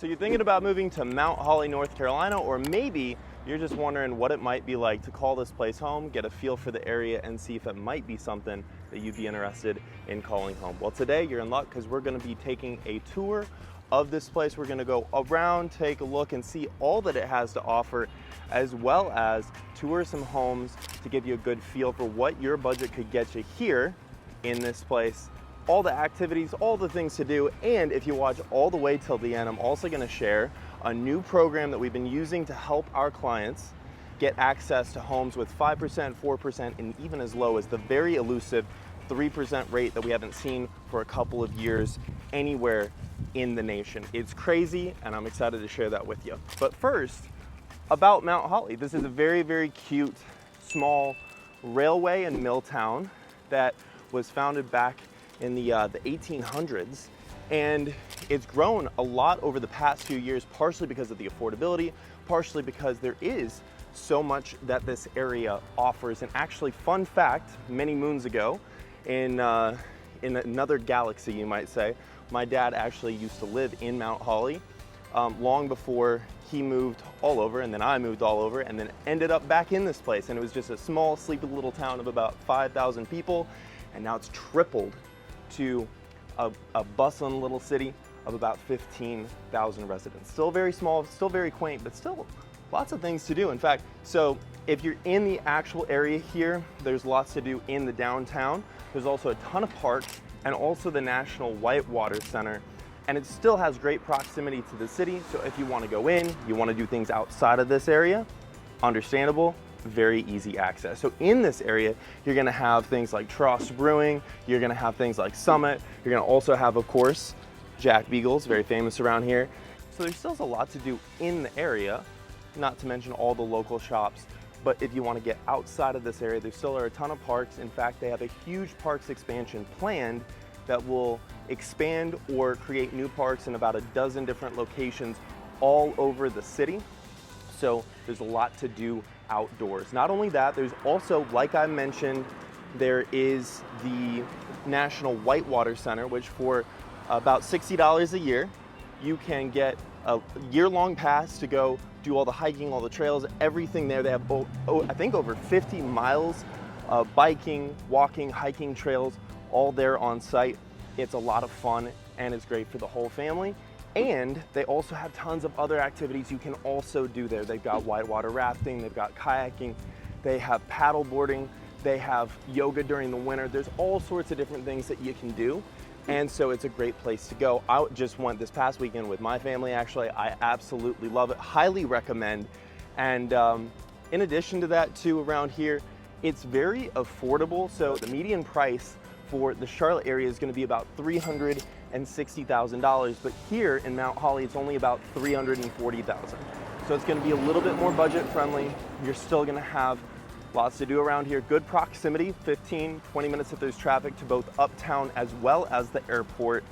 So you're thinking about moving to Mount Holly, North Carolina, or maybe you're just wondering what it might be like to call this place home, get a feel for the area, and see if it might be something that you'd be interested in calling home. Well, today you're in luck because we're going to be taking a tour of this place. We're going to go around, take a look, and see all that it has to offer, as well as tour some homes to give you a good feel for what your budget could get you here in this place. All the activities, all the things to do, and if you watch all the way till the end, I'm also going to share a new program that we've been using to help our clients get access to homes with 5%, 4%, and even as low as the very elusive 3% rate that we haven't seen for a couple of years anywhere in the nation. It's crazy, and I'm excited to share that with you. But first, about Mount Holly. This is a very, very cute, small railway and mill town that was founded back in the 1800s, and it's grown a lot over the past few years, partially because of the affordability, partially because there is so much that this area offers. And actually, fun fact, many moons ago, in another galaxy, you might say, my dad actually used to live in Mount Holly long before he moved all over, and then I moved all over, and then ended up back in this place. And it was just a small, sleepy little town of about 5,000 people, and now it's tripled to a bustling little city of about 15,000 residents. Still very small, still very quaint, but still lots of things to do. In fact, so if you're in the actual area here, there's lots to do in the downtown. There's also a ton of parks and also the National Whitewater Center. And it still has great proximity to the city. So if you want to go in, you want to do things outside of this area, understandable, very easy access. So in this area, you're going to have things like Tross Brewing, you're going to have things like Summit, you're going to also have, of course, Jack Beagles, very famous around here. So there's still a lot to do in the area, not to mention all the local shops. But if you want to get outside of this area, there still are a ton of parks. In fact, they have a huge parks expansion planned that will expand or create new parks in about a dozen different locations all over the city. So there's a lot to do outdoors. Not only that, there's also, like I mentioned, there is the National Whitewater Center, which for about $60 a year, you can get a year-long pass to go do all the hiking, all the trails, everything there. They have, I think, over 50 miles of biking, walking, hiking trails, all there on site. It's a lot of fun, and it's great for the whole family. And they also have tons of other activities you can also do there. They've got whitewater rafting, they've got kayaking, they have paddle boarding, they have yoga during the winter. There's all sorts of different things that you can do. And so it's a great place to go. I just went this past weekend with my family, actually. I absolutely love it, highly recommend. And in addition to that too, around here, it's very affordable. So the median price for the Charlotte area is going to be about $360,000, but here in Mount Holly, it's only about $340,000. So it's going to be a little bit more budget friendly. You're still going to have lots to do around here. Good proximity, 15, 20 minutes if there's traffic to both uptown as well as the airport.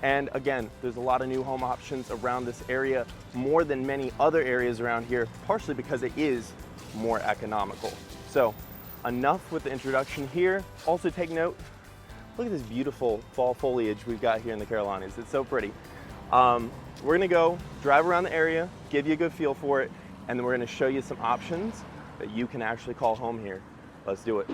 And again, there's a lot of new home options around this area, more than many other areas around here, partially because it is more economical. So enough with the introduction here. Also take note, look at this beautiful fall foliage we've got here in the Carolinas. It's so pretty. We're gonna go drive around the area, give you a good feel for it, and then we're gonna show you some options that you can actually call home here. Let's do it.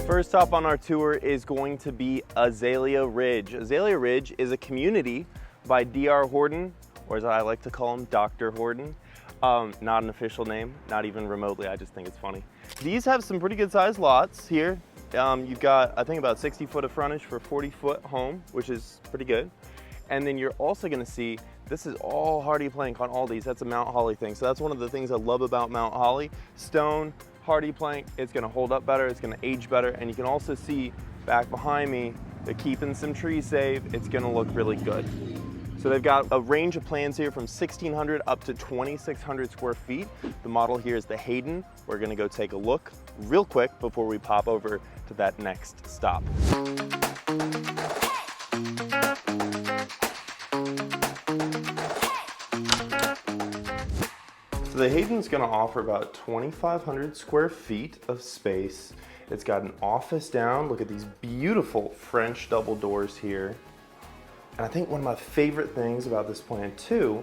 First up on our tour is going to be Azalea Ridge. Azalea Ridge is a community by D.R. Horton, or as I like to call him, Dr. Horton. Not an official name, not even remotely, I just think it's funny. These have some pretty good sized lots here. You've got, I think, about 60 foot of frontage for a 40-foot home, which is pretty good. And then you're also gonna see, this is all hardy plank on all these. That's a Mount Holly thing. So that's one of the things I love about Mount Holly. Stone, hardy plank, it's gonna hold up better, it's gonna age better. And you can also see back behind me, they're keeping some trees safe. It's gonna look really good. So they've got a range of plans here from 1,600 up to 2,600 square feet. The model here is the Hayden. We're gonna go take a look real quick before we pop over to that next stop. So the Hayden's gonna offer about 2,500 square feet of space. It's got an office down. Look at these beautiful French double doors here. And I think one of my favorite things about this plan too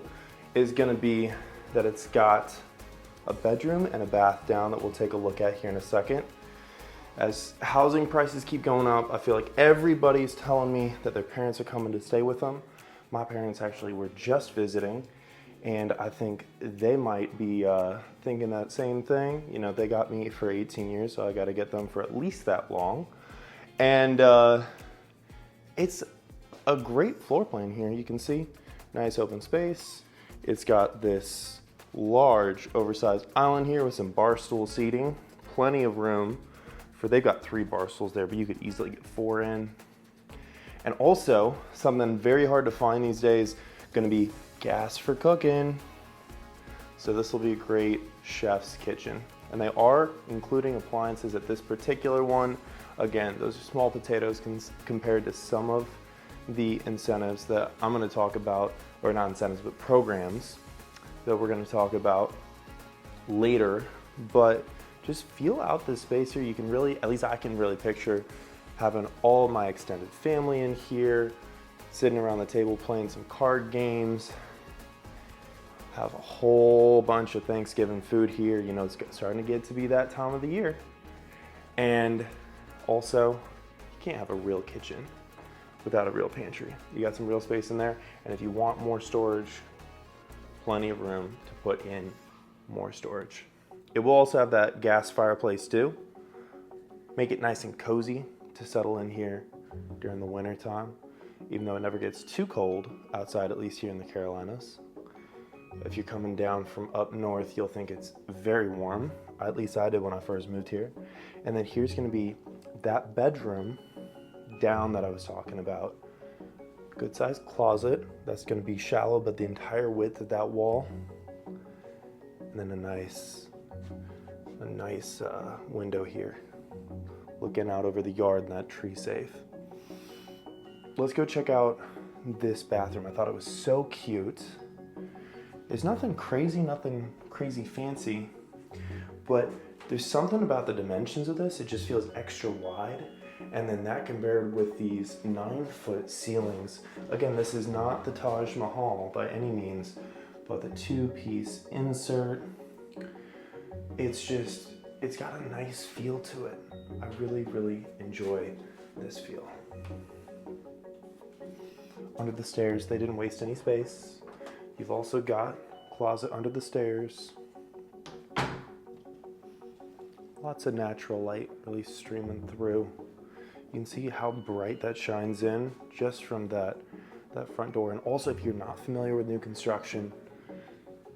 is gonna be that it's got a bedroom and a bath down that we'll take a look at here in a second. As housing prices keep going up, I feel like everybody's telling me that their parents are coming to stay with them. My parents actually were just visiting, and I think they might be thinking that same thing. You know, they got me for 18 years, so I gotta get them for at least that long. And it's a great floor plan here. You can see, nice open space. It's got this large oversized island here with some bar stool seating, plenty of room for, they've got 3 bar stools there, but you could easily get 4 in. And also, something very hard to find these days, gonna be gas for cooking. So this will be a great chef's kitchen. And they are including appliances at this particular one. Again, those are small potatoes compared to some of the incentives that I'm gonna talk about, or not incentives, but programs that we're gonna talk about later. But just feel out this space here. You can really, at least I can really picture having all my extended family in here, sitting around the table playing some card games, have a whole bunch of Thanksgiving food here. You know, it's starting to get to be that time of the year. And also, you can't have a real kitchen without a real pantry. You got some real space in there, and if you want more storage, plenty of room to put in more storage. It will also have that gas fireplace too. Make it nice and cozy to settle in here during the winter time, even though it never gets too cold outside, at least here in the Carolinas. If you're coming down from up north, you'll think it's very warm. At least I did when I first moved here. And then here's gonna be that bedroom down that I was talking about. Good sized closet. That's gonna be shallow, but the entire width of that wall. And then a nice window here, looking out over the yard and that tree safe. Let's go check out this bathroom. I thought it was so cute. There's nothing crazy fancy, but there's something about the dimensions of this. It just feels extra wide. And then that compared with these 9-foot ceilings. Again, this is not the Taj Mahal by any means, but the 2-piece insert. It's got a nice feel to it. I really, really enjoy this feel. Under the stairs, they didn't waste any space. You've also got closet under the stairs. Lots of natural light really streaming through. You can see how bright that shines in just from that front door. And also, if you're not familiar with new construction,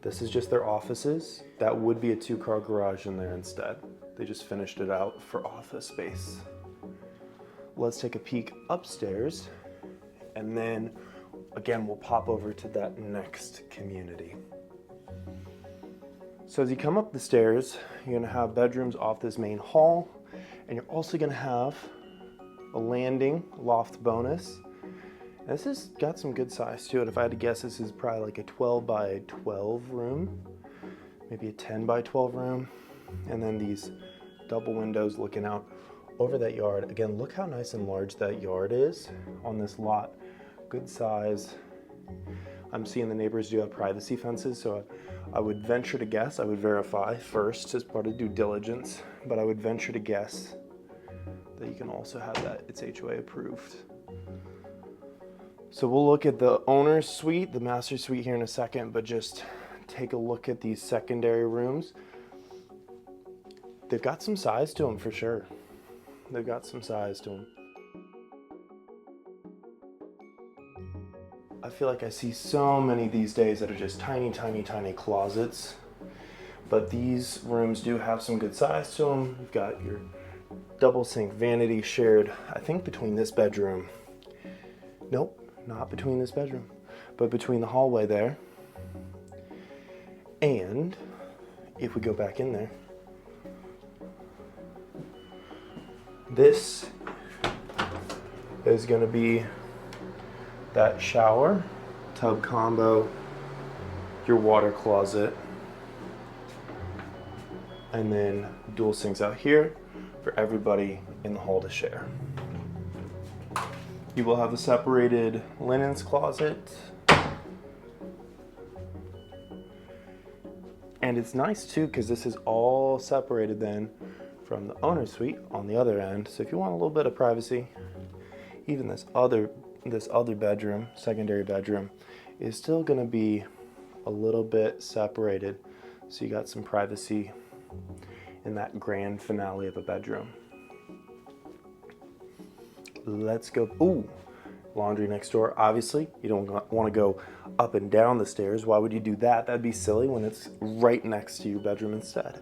this is just their offices. That would be a 2-car garage in there instead. They just finished it out for office space. Let's take a peek upstairs, and then again, we'll pop over to that next community. So as you come up the stairs, you're gonna have bedrooms off this main hall, and you're also gonna have a landing loft bonus. And this has got some good size to it. If I had to guess, this is probably like a 12 by 12 room, maybe a 10 by 12 room. And then these double windows looking out over that yard. Again, look how nice and large that yard is on this lot. Good size. I'm seeing the neighbors do have privacy fences, so I would venture to guess, I would verify first as part of due diligence, but I would venture to guess that you can also have that, it's HOA approved. So we'll look at the owner's suite, the master suite here in a second, but just take a look at these secondary rooms. They've got some size to them for sure. They've got some size to them. I feel like I see so many these days that are just tiny, tiny, tiny closets. But these rooms do have some good size to them. You've got your double sink vanity shared, I think between this bedroom. Nope, not between this bedroom, but between the hallway there. And if we go back in there, this is gonna be that shower, tub combo, your water closet, And then dual sinks out here for everybody in the hall to share. You will have a separated linens closet. And it's nice too, because this is all separated then from the owner's suite on the other end. So if you want a little bit of privacy, even this other bedroom, secondary bedroom, is still gonna be a little bit separated. So you got some privacy in that grand finale of a bedroom. Let's go. Ooh, laundry next door. Obviously, you don't want to go up and down the stairs. Why would you do that? That'd be silly when it's right next to your bedroom instead.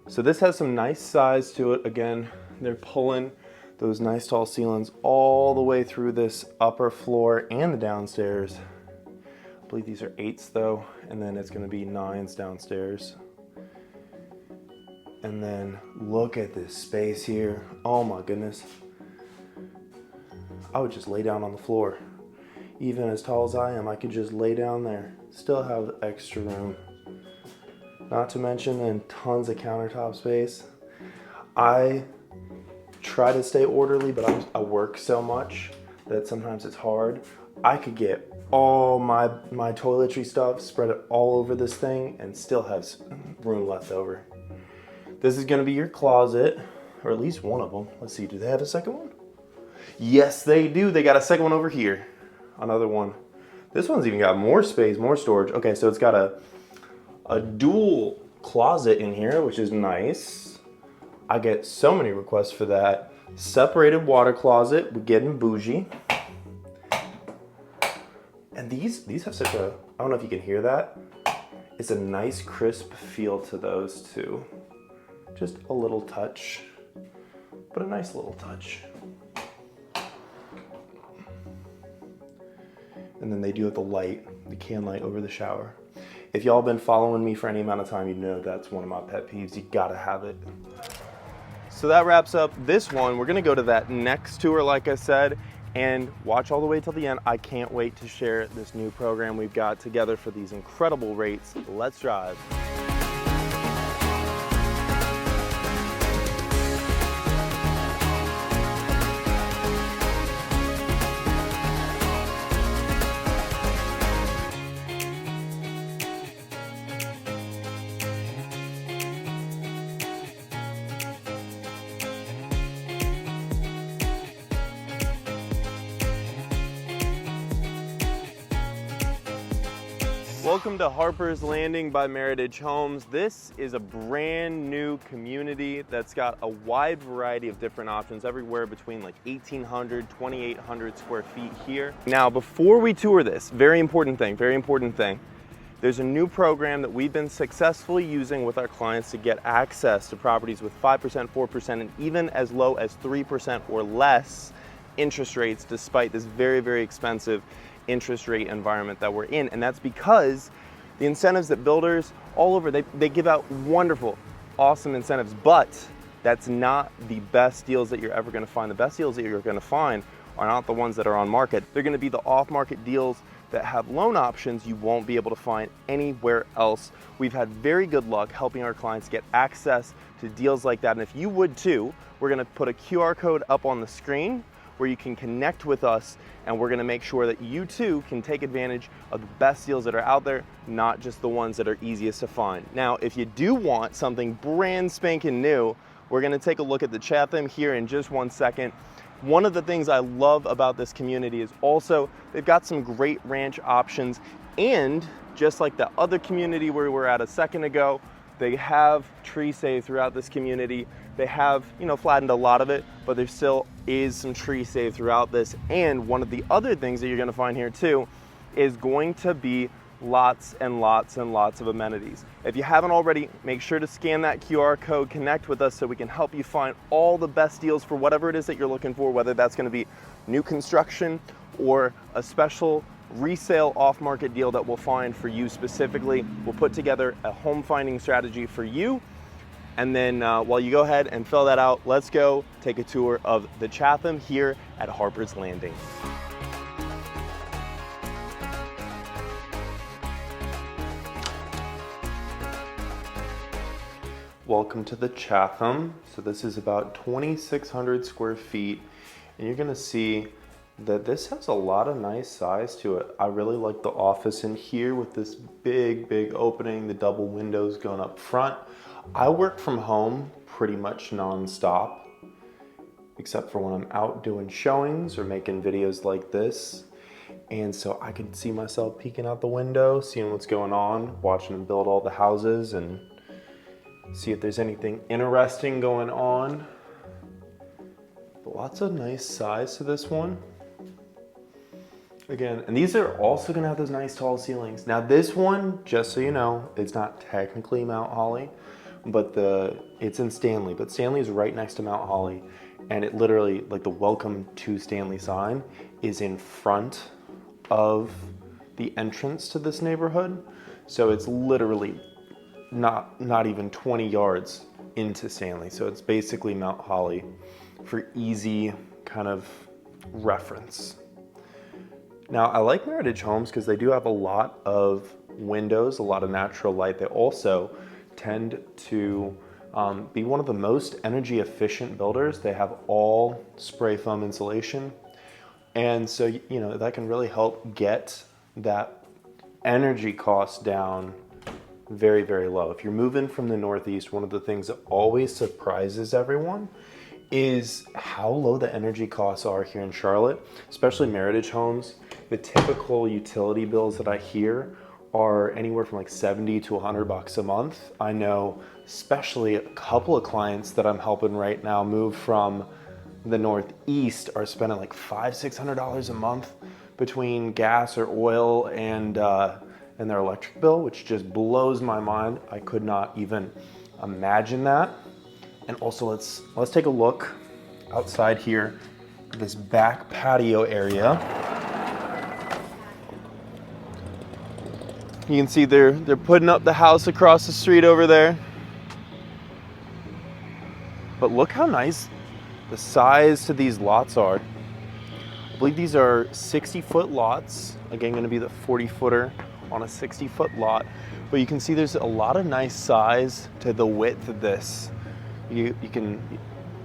So this has some nice size to it. Again, they're pulling those nice tall ceilings all the way through this upper floor and the downstairs. I believe these are 8s though, and then it's going to be 9s downstairs. And then look at this space here. Oh my goodness. I would just lay down on the floor. Even as tall as I am, I could just lay down there. Still have extra room. Not to mention then tons of countertop space. I try to stay orderly, but I work so much that sometimes it's hard. I could get all my toiletry stuff, spread it all over this thing, and still have room left over. This is gonna be your closet, or at least one of them. Let's see, do they have a second one? Yes, they do. They got a second one over here. Another one. This one's even got more space, more storage. Okay, so it's got a dual closet in here, which is nice. I get so many requests for that. Separated water closet. We're getting bougie. And these have such a, I don't know if you can hear that. It's a nice crisp feel to those two. Just a little touch, but a nice little touch. And then they do have the light, the can light over the shower. If y'all been following me for any amount of time, you know that's one of my pet peeves. You gotta have it. So that wraps up this one. We're gonna go to that next tour, like I said, and watch all the way till the end. I can't wait to share this new program we've got together for these incredible rates. Let's drive. Welcome to Harper's Landing by Meritage Homes. This is a brand new community that's got a wide variety of different options, everywhere between like 1,800, 2,800 square feet here. Now, before we tour this, very important thing. There's a new program that we've been successfully using with our clients to get access to properties with 5%, 4%, and even as low as 3% or less interest rates, despite this very, very expensive interest rate environment that we're in. And that's because the incentives that builders all over, they give out wonderful, awesome incentives, but that's not the best deals that you're ever gonna find. The best deals that you're gonna find are not the ones that are on market. They're gonna be the off-market deals that have loan options you won't be able to find anywhere else. We've had very good luck helping our clients get access to deals like that. And if you would too, we're gonna put a QR code up on the screen where you can connect with us, and we're gonna make sure that you too can take advantage of the best deals that are out there, not just the ones that are easiest to find. Now, if you do want something brand spanking new, we're gonna take a look at the Chatham here in just 1 second. One of the things I love about this community is also they've got some great ranch options, and just like the other community where we were at a second ago, they have tree save throughout this community. They have, flattened a lot of it, but there still is some tree save throughout this. And one of the other things that you're gonna find here too is going to be lots and lots and lots of amenities. If you haven't already, make sure to scan that QR code, connect with us so we can help you find all the best deals for whatever it is that you're looking for, whether that's gonna be new construction or a special resale off-market deal that we'll find for you specifically. We'll put together a home finding strategy for you. And then while you go ahead and fill that out, let's go take a tour of the Chatham here at Harper's Landing. welcome to the Chatham. So this is about 2,600 square feet, and you're gonna see that this has a lot of nice size to it. I really like the office in here with this big opening, the double windows going up front. I work from home pretty much non-stop, except for when I'm out doing showings or making videos like this. And so I can see myself peeking out the window, seeing what's going on, watching them build all the houses and see if there's anything interesting going on. But lots of nice size to this one. Again, and these are also gonna have those nice tall ceilings. Now this one, just so you know, it's not technically Mount Holly, but it's in Stanley, but Stanley is right next to Mount Holly. And it literally, like the welcome to Stanley sign is in front of the entrance to this neighborhood. So it's literally not even 20 yards into Stanley. So it's basically Mount Holly for easy kind of reference. Now, I like Meritage homes because they do have a lot of windows, a lot of natural light. They also tend to be one of the most energy efficient builders. They have all spray foam insulation. And so, you know, that can really help get that energy cost down very low. If you're moving from the Northeast, one of the things that always surprises everyone is how low the energy costs are here in Charlotte, especially Meritage homes. The typical utility bills that I hear are anywhere from like 70 to 100 bucks a month. I know especially a couple of clients that I'm helping right now move from the Northeast are spending like $500-600 a month between gas or oil and their electric bill, which just blows my mind. I could not even imagine that. And also let's take a look outside here, this back patio area. You can see they're putting up the house across the street over there. But look how nice the size to these lots are. I believe these are 60-foot lots. Again, gonna be the 40-footer on a 60-foot lot. But you can see there's a lot of nice size to the width of this. You can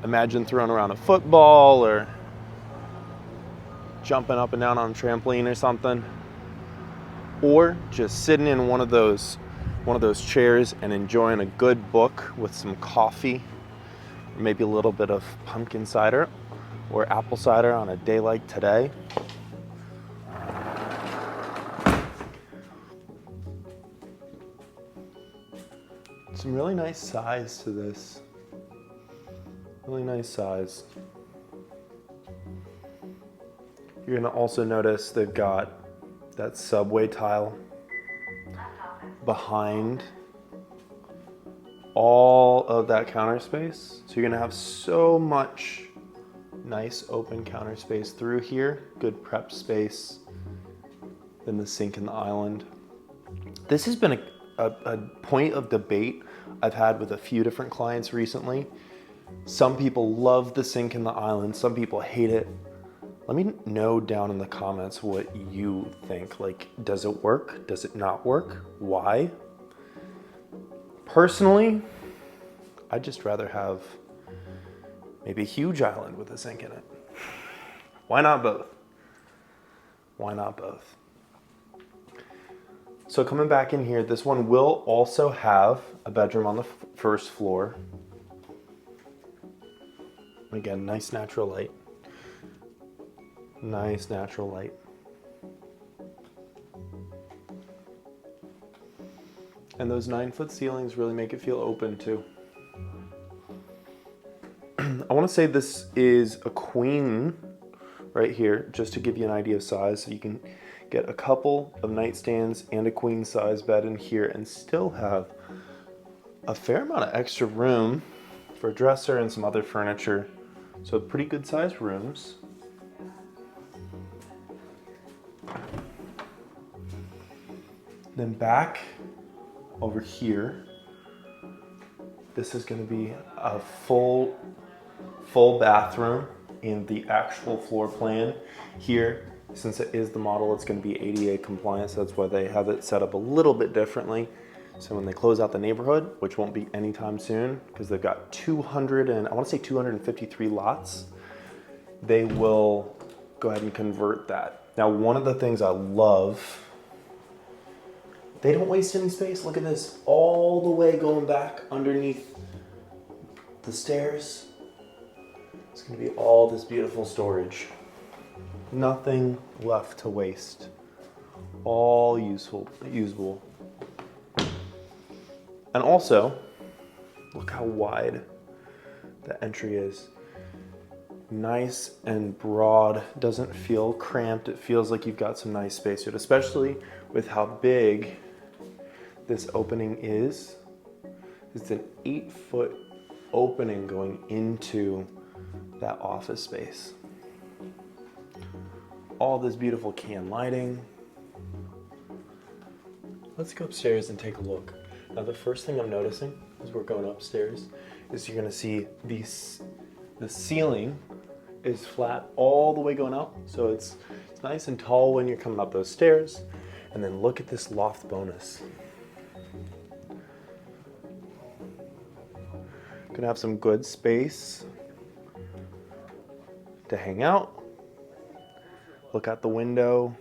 imagine throwing around a football or jumping up and down on a trampoline or something. Or just sitting in one of those chairs and enjoying a good book with some coffee, or maybe a little bit of pumpkin cider or apple cider on a day like today. Some really nice size to this. Really nice size. You're gonna also notice they've got that subway tile behind all of that counter space. So you're gonna have so much nice open counter space through here, good prep space, then the sink and the island. This has been a point of debate I've had with a few different clients recently. Some people love the sink and the island, some people hate it. Let me know down in the comments what you think. Like, does it work? Does it not work? Why? Personally, I'd just rather have maybe a huge island with a sink in it. Why not both? Why not both? So coming back in here, this one will also have a bedroom on the first floor. Again, nice natural light. Nice natural light. And those 9-foot ceilings really make it feel open too. I want to say this is a queen right here, just to give you an idea of size. So you can get a couple of nightstands and a queen size bed in here and still have a fair amount of extra room for a dresser and some other furniture. So pretty good sized rooms. Then back over here, this is going to be a full bathroom in the actual floor plan. Here, since it is the model, it's going to be ADA compliant, so that's why they have it set up a little bit differently. So when they close out the neighborhood, which won't be anytime soon, because they've got 253 lots, they will go ahead and convert that. Now, one of the things I love, they don't waste any space. Look at this, all the way going back underneath the stairs. It's gonna be all this beautiful storage. Nothing left to waste. All usable. And also, look how wide the entry is. Nice and broad, doesn't feel cramped. It feels like you've got some nice space to it, especially with how big this opening is. It's an 8-foot opening going into that office space. All this beautiful can lighting. Let's go upstairs and take a look. Now, the first thing I'm noticing as we're going upstairs is you're gonna see the ceiling is flat all the way going up. So it's nice and tall when you're coming up those stairs. And then look at this loft bonus. Gonna have some good space to hang out, look out the window,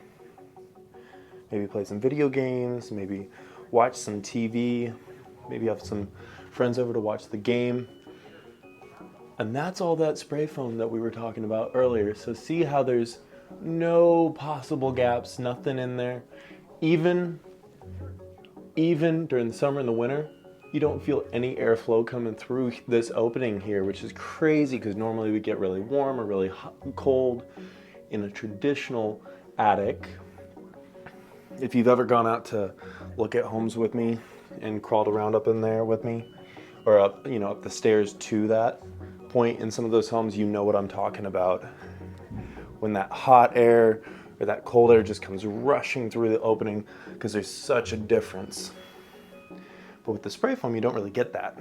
maybe play some video games, maybe watch some TV, maybe have some friends over to watch the game. And that's all that spray foam that we were talking about earlier. So see how there's no possible gaps, nothing in there. Even during the summer and the winter, you don't feel any airflow coming through this opening here, which is crazy because normally we get really warm or really hot, cold in a traditional attic. If you've ever gone out to look at homes with me and crawled around up in there with me, or up, up the stairs to that point in some of those homes, you know what I'm talking about. When that hot air or that cold air just comes rushing through the opening because there's such a difference. But with the spray foam, you don't really get that.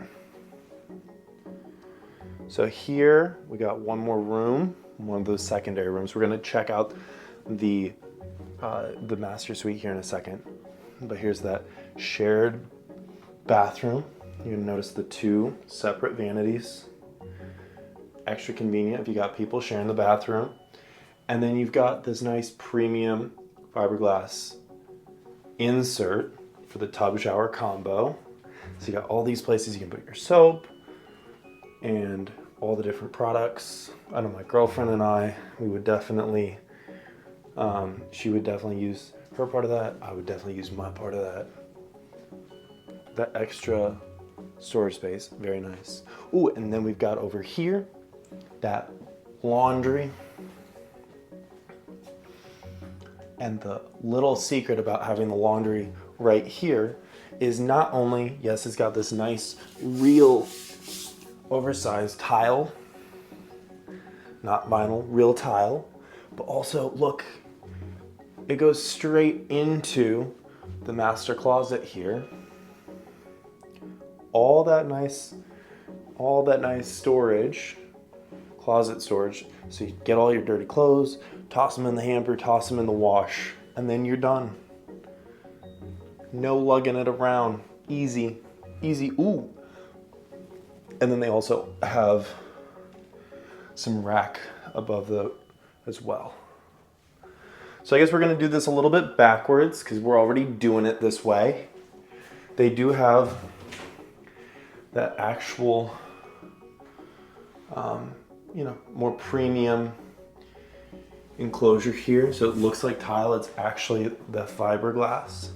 So here we got one more room, one of those secondary rooms. We're gonna check out the master suite here in a second. But here's that shared bathroom. You're gonna notice the 2 separate vanities. Extra convenient if you got people sharing the bathroom. And then you've got this nice premium fiberglass insert for the tub shower combo. So you got all these places you can put your soap and all the different products. I know my girlfriend and I, we would definitely, she would definitely use her part of that. I would definitely use my part of that. That extra storage space, very nice. Ooh, and then we've got over here, that laundry. And the little secret about having the laundry right here is not only, yes, it's got this nice, real, oversized tile, not vinyl, real tile, but also, look, it goes straight into the master closet here. All that nice storage, closet storage, so you get all your dirty clothes, toss them in the hamper, toss them in the wash, and then you're done. No lugging it around. Easy. Ooh. And then they also have some rack above as well. So I guess we're gonna do this a little bit backwards because we're already doing it this way. They do have that actual, more premium enclosure here. So it looks like tile, it's actually the fiberglass.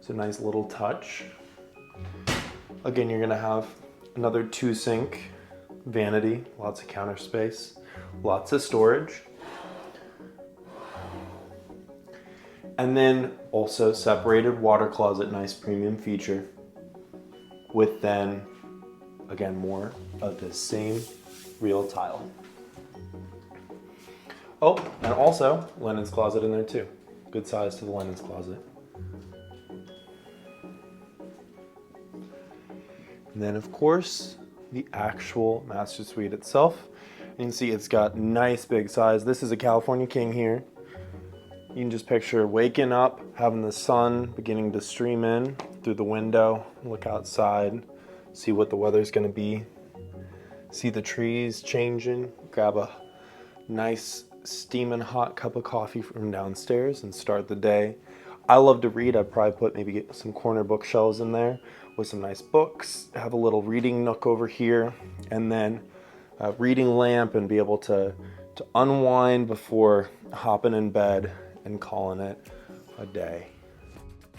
So nice little touch. Again, you're gonna have another 2-sink vanity, lots of counter space, lots of storage. And then also separated water closet, nice premium feature. With then, again, more of the same real tile. Oh, and also linens closet in there too. Good size to the linens closet. And then of course, the actual master suite itself. You can see it's got nice big size. This is a California King here. You can just picture waking up, having the sun beginning to stream in through the window, look outside, see what the weather's gonna be, see the trees changing, grab a nice steaming hot cup of coffee from downstairs and start the day. I love to read. I'd probably put maybe get some corner bookshelves in there with some nice books, have a little reading nook over here, and then a reading lamp, and be able to unwind before hopping in bed and calling it a day.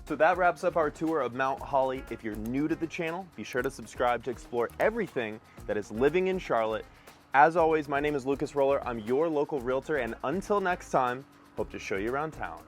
So that wraps up our tour of Mount Holly. If you're new to the channel, be sure to subscribe to explore everything that is living in Charlotte. As always, my name is Lucas Roller. I'm your local realtor, and until next time, hope to show you around town.